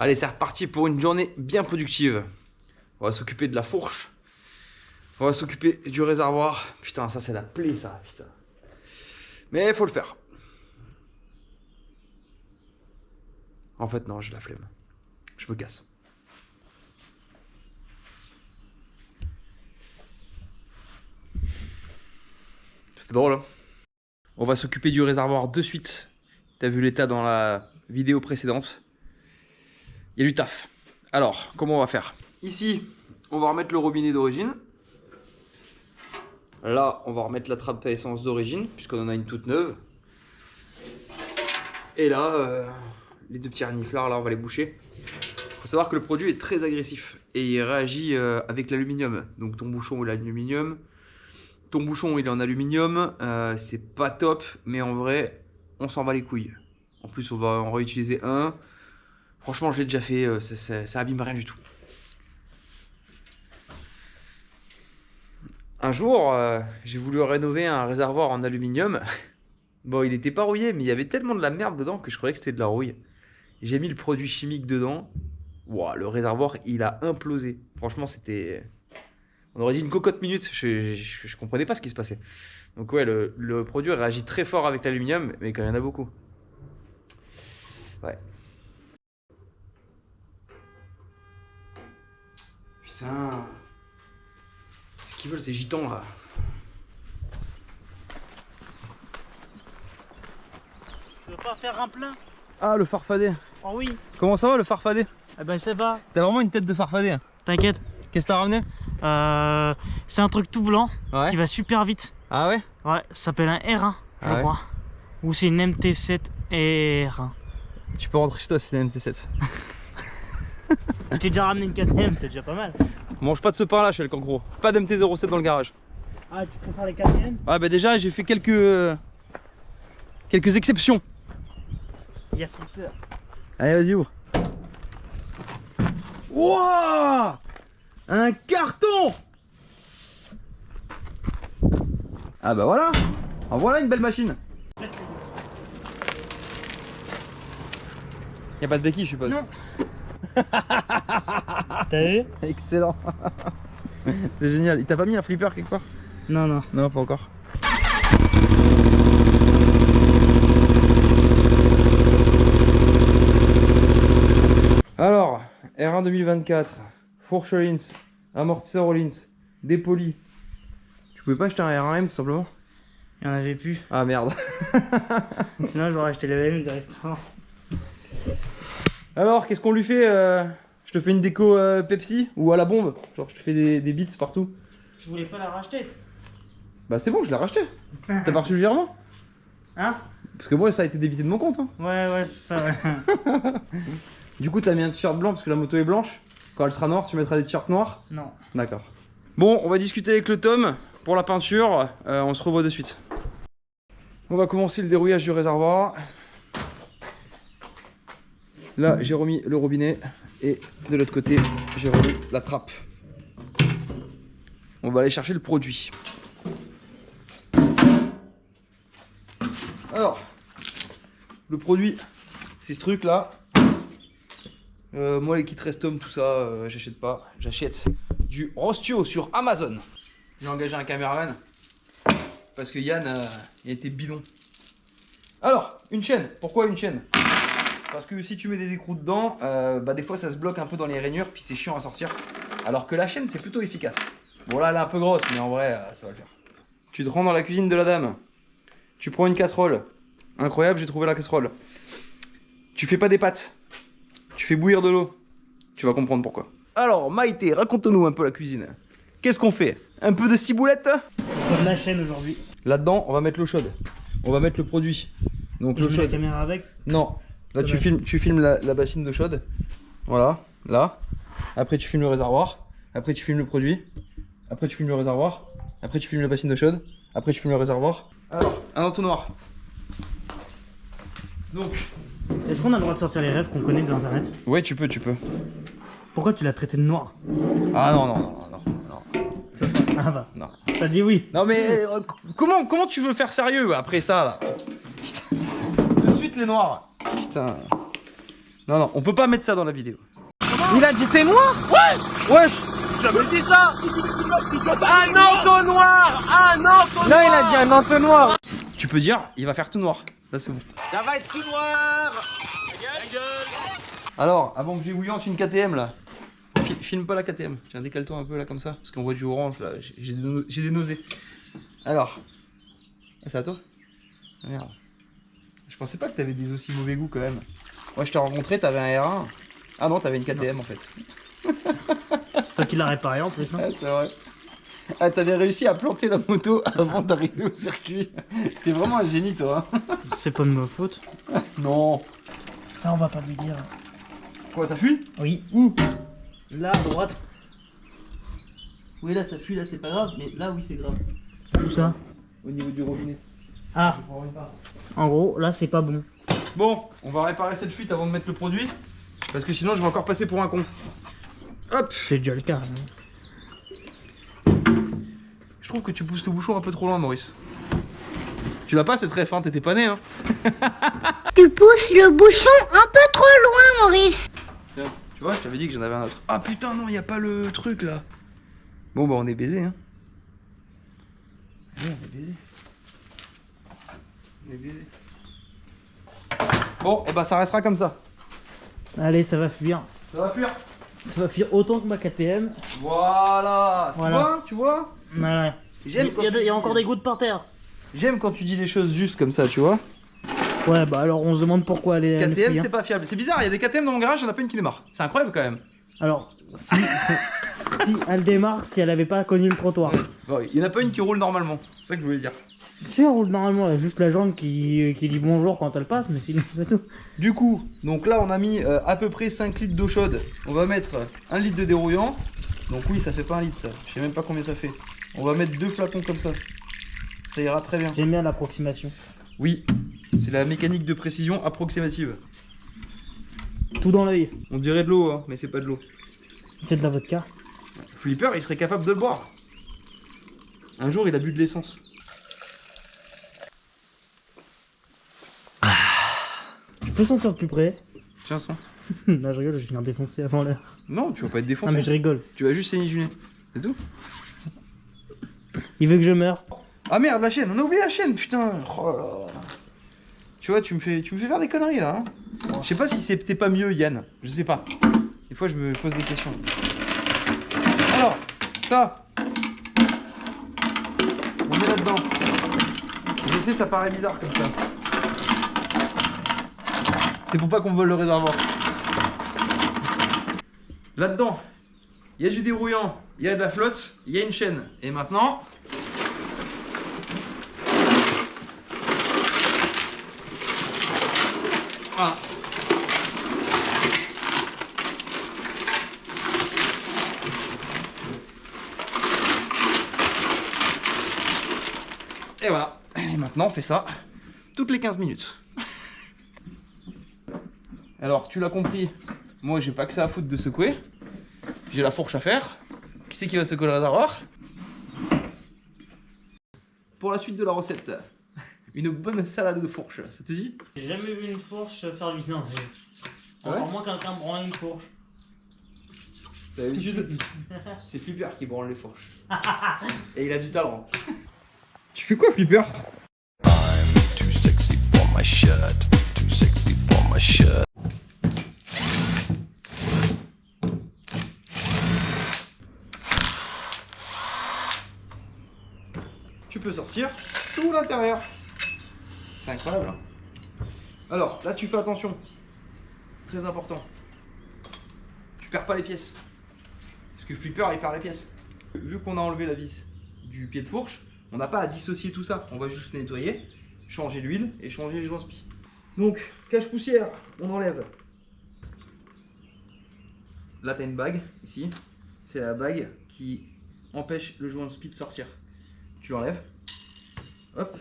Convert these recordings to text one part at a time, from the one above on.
Allez, c'est reparti pour une journée bien productive. On va s'occuper de la fourche. On va s'occuper du réservoir. Putain, ça c'est la plaie ça, putain. Mais il faut le faire. En fait non, j'ai la flemme. Je me casse. C'était drôle hein. On va s'occuper du réservoir de suite. T'as vu l'état dans la vidéo précédente. Il y a du taf. Alors, comment on va faire? Ici, on va remettre le robinet d'origine. Là, on va remettre la trappe à essence d'origine, puisqu'on en a une toute neuve. Et là, les deux petits reniflards, là, on va les boucher. Il faut savoir que le produit est très agressif et il réagit avec l'aluminium. Donc ton bouchon il est en aluminium, ton bouchon il est en aluminium, c'est pas top, mais en vrai, on s'en bat les couilles. En plus, on va en réutiliser un. Franchement, je l'ai déjà fait, ça abîme rien du tout. Un jour, j'ai voulu rénover un réservoir en aluminium. Bon, il était pas rouillé, mais il y avait tellement de la merde dedans que je croyais que c'était de la rouille. J'ai mis le produit chimique dedans. Wow, le réservoir, il a implosé. Franchement, c'était... On aurait dit une cocotte minute. Je comprenais pas ce qui se passait. Donc ouais, le produit réagit très fort avec l'aluminium, mais quand il y en a beaucoup. Ouais. Putain. Qu'est-ce qu'ils veulent ces gitans là? Tu veux pas faire un plein? Ah, le farfadet. Oh oui. Comment ça va le farfadet? Eh ben ça va. T'as vraiment une tête de farfadet. T'inquiète. Qu'est-ce que t'as ramené? C'est un truc tout blanc Ouais. qui va super vite. Ah ouais? Ouais, ça s'appelle un R1, Ah je ouais. crois. Ou c'est une MT7 R1. Tu peux rentrer chez toi, c'est une MT7. Je t'ai déjà ramené une 4ème, c'est déjà pas mal. Mange pas de ce pain là chez le Cancro. Pas d'MT07 dans le garage. Ah, tu préfères les 4ème? Ouais bah déjà j'ai fait quelques exceptions. Il a fait peur. Allez vas-y ouvre. Wouah, un carton. Ah bah voilà. En voilà une belle machine. Y'a pas de béquille je suppose. Non. T'as vu? Excellent. C'est génial. Il t'a pas mis un flipper quelque part? Non, non. Non pas encore. Alors, R1 2024, fourche Lins, amortisseur Lins, dépoli. Tu pouvais pas acheter un R1M tout simplement? Il y en avait plus. Ah merde. Sinon, j'aurais acheté le M directement. Alors, qu'est-ce qu'on lui fait? Je te fais une déco Pepsi ou à la bombe? Genre, je te fais des beats partout. Tu voulais pas la racheter? Bah, c'est bon, je l'ai racheté. T'as pas reçu le virement? Hein? Parce que moi, ça a été débité de mon compte. Hein. Ouais, c'est ça, ouais. Du coup, t'as mis un t-shirt blanc parce que la moto est blanche. Quand elle sera noire, tu mettras des t-shirts noirs? Non. D'accord. Bon, on va discuter avec le Tom pour la peinture. On se revoit de suite. On va commencer le dérouillage du réservoir. Là, j'ai remis le robinet et de l'autre côté, j'ai remis la trappe. On va aller chercher le produit. Alors, le produit, c'est ce truc là. Moi, les kits Restom, tout ça, j'achète pas. J'achète du Rostio sur Amazon. J'ai engagé un caméraman parce que Yann il était bidon. Alors, une chaîne. Pourquoi une chaîne? Parce que si tu mets des écrous dedans, bah des fois ça se bloque un peu dans les rainures, puis c'est chiant à sortir. Alors que la chaîne, c'est plutôt efficace. Bon là, elle est un peu grosse, mais en vrai, ça va le faire. Tu te rends dans la cuisine de la dame. Tu prends une casserole. Incroyable, j'ai trouvé la casserole. Tu fais pas des pâtes. Tu fais bouillir de l'eau. Tu vas comprendre pourquoi. Alors, Maïté, raconte-nous un peu la cuisine. Qu'est-ce qu'on fait? Un peu de ciboulette? Comme la chaîne aujourd'hui. Là-dedans, on va mettre l'eau chaude. On va mettre le produit. Donc Je l'eau mets la chaude. caméra avec. Non. Là, tu filmes la bassine d'eau chaude. Voilà, là. Après, tu filmes le réservoir. Après, tu filmes le produit. Après, tu filmes le réservoir. Après, tu filmes la bassine d'eau chaude. Après, tu filmes le réservoir. Alors, un entonnoir. Donc. Est-ce qu'on a le droit de sortir les rêves qu'on connaît de l'internet? Ouais, tu peux. Pourquoi tu l'as traité de noir? Ah non. Ça, ça. Ah bah. Non. T'as dit oui. Non mais comment tu veux faire sérieux après ça là? Putain. Tout de suite les noirs. Putain. Non, non, on peut pas mettre ça dans la vidéo. Il a dit t'es noir? Ouais. Wesh. J'avais dit ça. Un entonnoir. Un entonnoir. Non, il a dit un entonnoir. Tu peux dire, il va faire tout noir. Là, c'est bon. Ça va être tout noir. Alors, avant que j'ébouillante une KTM là, filme pas la KTM. Tiens, décale-toi un peu là comme ça, parce qu'on voit du orange là, j'ai des nausées. Alors, ah, c'est à toi? Ah, merde. Je pensais pas que t'avais des aussi mauvais goûts quand même. Moi je t'ai rencontré, t'avais un R1. Ah non, t'avais une KTM en fait. Toi qui l'as réparé en plus. Hein. Ah, c'est vrai. Ah, t'avais réussi à planter la moto avant d'arriver au circuit. T'es vraiment un génie toi. Hein. C'est pas de ma faute. Non. Ça, on va pas lui dire. Quoi, ça fuit? Oui. Où? Là, à droite. Oui, là ça fuit, là c'est pas grave, mais là oui c'est grave. Où ça? Au niveau du robinet. Ah, Je prends une pince. en gros, là, c'est pas bon. Bon, on va réparer cette fuite avant de mettre le produit. Parce que sinon je vais encore passer pour un con. Hop. C'est déjà le cas. Hein. Je trouve que tu pousses le bouchon un peu trop loin, Maurice. Tu l'as pas cette ref, hein, t'étais pas né, hein. Tu pousses le bouchon un peu trop loin, Maurice. Tiens, tu vois, je t'avais dit que j'en avais un autre. Ah putain, non, y a pas le truc là. Bon, bah on est baisé, hein. Ouais, on est baisé. On est baisé. Bon, et bah ça restera comme ça. Allez, ça va fuir. Ça va fuir. Ça va fuir autant que ma KTM. Voilà. Voilà. Tu vois? Ouais. J'aime quand Il y a encore des gouttes par terre. J'aime quand tu dis les choses juste comme ça, tu vois. Ouais, bah alors on se demande pourquoi elle est. KTM, c'est pas fiable. C'est bizarre, il y a des KTM dans mon garage, il y en a pas une qui démarre. C'est incroyable quand même. Alors, si, si elle démarre, si elle avait pas cogné le trottoir. Bon, il y en a pas une qui roule normalement. C'est ça que je voulais dire. Si elle roule normalement, elle a juste la jambe qui dit bonjour quand elle passe, mais sinon c'est tout. Du coup, donc là on a mis à peu près 5 litres d'eau chaude. On va mettre 1 litre de dérouillant. Donc oui, ça fait pas 1 litre ça. Je sais même pas combien ça fait. On va mettre 2 flacons comme ça. Ça ira très bien. J'aime bien l'approximation. Oui, c'est la mécanique de précision approximative. Tout dans l'œil. On dirait de l'eau, hein, mais c'est pas de l'eau. C'est de la vodka. Flipper, il serait capable de le boire. Un jour, il a bu de l'essence. Je peux sentir de plus près. Tiens, ça. Non, je rigole, je viens défoncer avant l'heure. Non, tu vas pas être Ah, défoncé. mais je rigole. Tu vas juste saigner du nez. C'est tout. Il veut que je meure. Ah merde, la chaîne, on a oublié la chaîne, putain. Oh là là. Tu vois, tu me fais faire des conneries là. Hein. Je sais pas si c'était pas mieux, Yann. Je sais pas. Des fois, je me pose des questions. Alors, ça. On met là-dedans. Je sais, ça paraît bizarre comme ça. C'est pour pas qu'on vole le réservoir. Là-dedans, il y a du dérouillant, il y a de la flotte, il y a une chaîne. Et maintenant... Voilà. Et voilà. Et maintenant, on fait ça toutes les 15 minutes. Alors, tu l'as compris, moi j'ai pas que ça à foutre de secouer. J'ai la fourche à faire. Qui c'est qui va secouer le réservoir? Pour la suite de la recette, une bonne salade de fourche, ça te dit? J'ai jamais vu une fourche faire du vidange. Ah ouais? Encore moins quelqu'un branler une fourche. T'as l'habitude? C'est Flipper qui branle les fourches. Et il a du talent. Tu fais quoi, Flipper? Too sexy for my shirt. Too sexy for my shirt. Tu peux sortir tout l'intérieur. C'est incroyable. Hein. Alors, là tu fais attention. Très important. Tu perds pas les pièces. Parce que Flipper il perd les pièces. Vu qu'on a enlevé la vis du pied de fourche, on n'a pas à dissocier tout ça. On va juste nettoyer, changer l'huile et changer les joints spi. Donc, cache-poussière, on enlève. Là t'as une bague, ici. C'est la bague qui empêche le joint spi de sortir. Tu l'enlèves. Hop.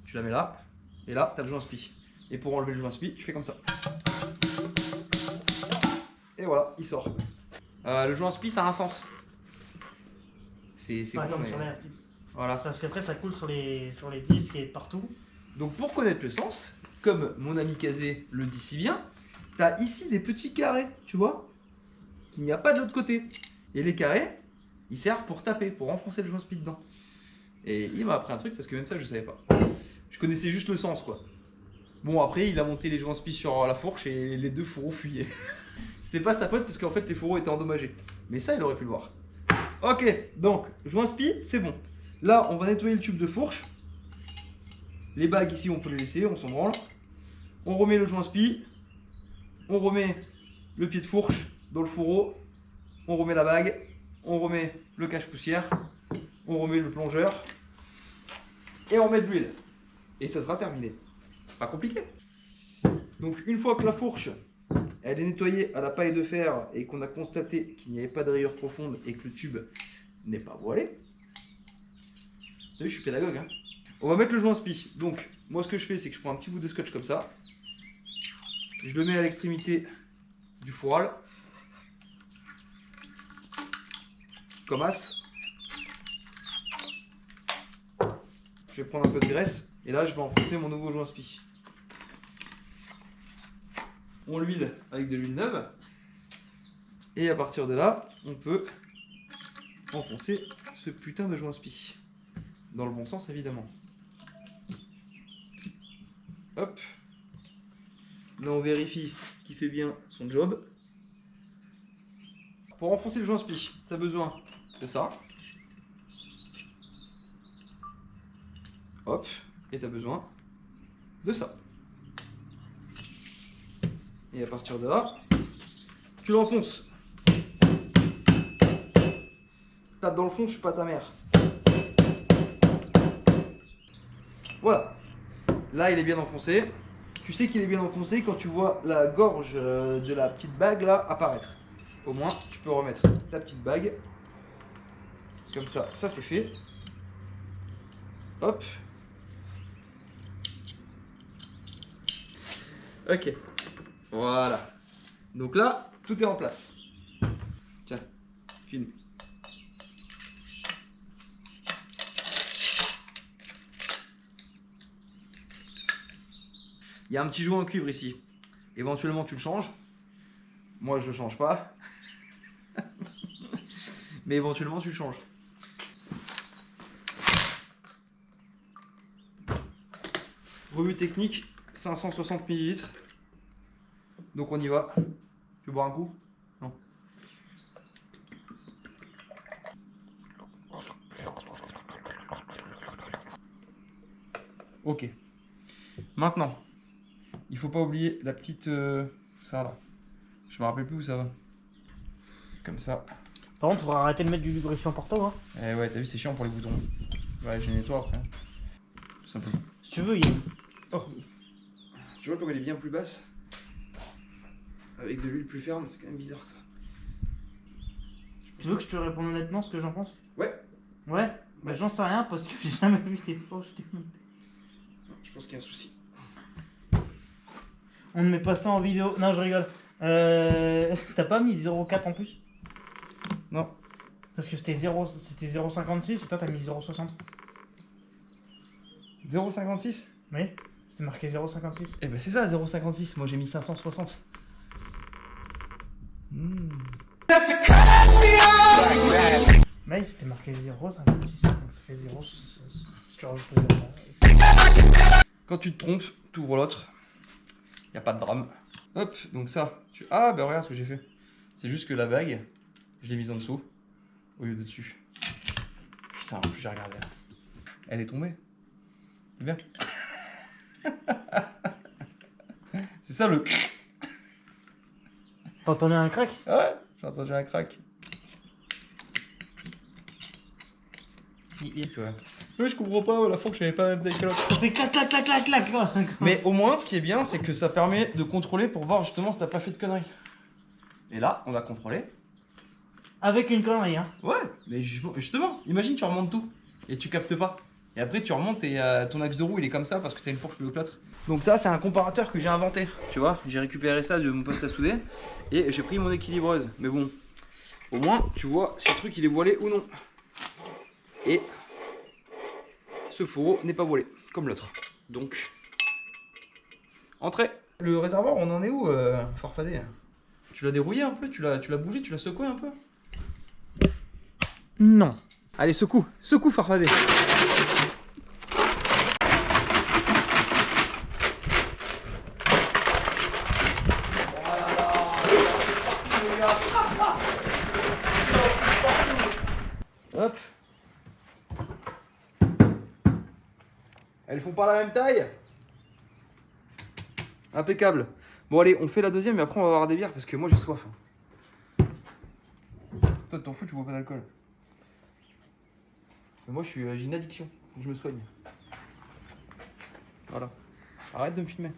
Tu la mets là. Et là, t'as le joint spi. Et pour enlever le joint spi, tu fais comme ça. Et voilà, il sort. Le joint spi, ça a un sens. C'est Pas con, comme mais... sur la R6. Voilà. Parce qu'après ça coule sur les disques et partout. Donc pour connaître le sens, comme mon ami Kazé le dit si bien, t'as ici des petits carrés, tu vois, qu'il n'y a pas de l'autre côté. Et les carrés, ils servent pour taper, pour enfoncer le joint spi dedans. Et il m'a appris un truc parce que même ça, je savais pas. Je connaissais juste le sens, quoi. Bon, après, il a monté les joints spi sur la fourche et les deux fourreaux fuyaient. C'était pas sa faute parce qu'en fait, les fourreaux étaient endommagés. Mais ça, il aurait pu le voir. Ok, donc, joint spi, c'est bon. Là, on va nettoyer le tube de fourche. Les bagues ici, on peut les laisser, on s'en branle. On remet le joint spi. On remet le pied de fourche dans le fourreau. On remet la bague. On remet le cache-poussière. On remet le plongeur. Et on met de l'huile. Et ça sera terminé. Pas compliqué. Donc une fois que la fourche elle est nettoyée à la paille de fer et qu'on a constaté qu'il n'y avait pas de rayure profonde et que le tube n'est pas voilé. Vous savez, je suis pédagogue, hein. On va mettre le joint spi. Donc moi ce que je fais c'est que je prends un petit bout de scotch comme ça. Je le mets à l'extrémité du fourral. Comme as. Je vais prendre un peu de graisse et là je vais enfoncer mon nouveau joint spi. On l'huile avec de l'huile neuve et à partir de là on peut enfoncer ce putain de joint spi dans le bon sens évidemment. Hop, là on vérifie qu'il fait bien son job. Pour enfoncer le joint spi tu as besoin de ça. Hop, et tu as besoin de ça. Et à partir de là, tu l'enfonces. Tape dans le fond, je suis pas ta mère. Voilà. Là, il est bien enfoncé. Tu sais qu'il est bien enfoncé quand tu vois la gorge de la petite bague là apparaître. Au moins, tu peux remettre ta petite bague. Comme ça, ça c'est fait. Hop. Ok. Voilà. Donc là, tout est en place. Tiens, filme. Il y a un petit joint en cuivre ici. Éventuellement, tu le changes. Moi, je le change pas. Mais éventuellement, tu le changes. Revue technique, 560 ml. Donc on y va. Tu veux boire un coup? Non. Ok. Maintenant, il faut pas oublier la petite... ça là. Je me rappelle plus où ça va. Comme ça. Par contre, faudra arrêter de mettre du lubrifiant partout, hein. Eh ouais, t'as vu, c'est chiant pour les boutons. Ouais, je les nettoie après. Tout simplement. Si tu veux, il y a... Oh. Tu vois comme elle est bien plus basse? Avec de l'huile plus ferme, c'est quand même bizarre ça. Tu veux que je te réponde honnêtement ce que j'en pense? Ouais. Ouais? Bah j'en sais rien parce que j'ai jamais vu tes fourches démontées. Je pense qu'il y a un souci. On ne met pas ça en vidéo. Non, je rigole. T'as pas mis 0,4 en plus? Non. Parce que c'était 0,56 et toi t'as mis 0,60. 0,56? Oui, c'était marqué 0,56. Eh ben c'est ça, 0,56. Moi j'ai mis 560. Mais c'était marqué 0,56. Donc ça fait 0. Si tu rajoutes le 0. Quand tu te trompes, tu ouvres l'autre. Y a pas de drame. Hop, donc ça. Ah bah regarde ce que j'ai fait. C'est juste que la bague, je l'ai mise en dessous au lieu de dessus. Putain, en plus j'ai regardé là. Elle est tombée. C'est bien. C'est ça le... T'as entendu un crack? Ah ouais, j'ai entendu un crack. Ouais, je comprends pas, la fourche j'avais pas la même taille que l'autre. Ça fait clac clac clac clac clac quoi. Mais au moins, ce qui est bien, c'est que ça permet de contrôler pour voir justement si t'as pas fait de conneries. Et là, on va contrôler. Avec une connerie, hein. Ouais, mais justement, imagine tu remontes tout et tu captes pas. Et après tu remontes et ton axe de roue il est comme ça parce que t'as une fourche plus haut que l'autre. Donc ça c'est un comparateur que j'ai inventé, tu vois. J'ai récupéré ça de mon poste à souder et j'ai pris mon équilibreuse. Mais bon, au moins tu vois si le truc il est voilé ou non. Et ce fourreau n'est pas voilé, comme l'autre. Donc, entrée. Le réservoir, on en est où, Farfadet? Tu l'as dérouillé un peu? Tu l'as bougé? Tu l'as secoué un peu? Non. Allez, secoue! Secoue, Farfadet! Hop! Elles font pas la même taille? Impeccable. Bon allez, on fait la deuxième et après on va avoir des bières parce que moi j'ai soif. Toi t'en fous, tu bois pas d'alcool. Mais moi j'ai une addiction, faut que je me soigne. Voilà. Arrête de me filmer.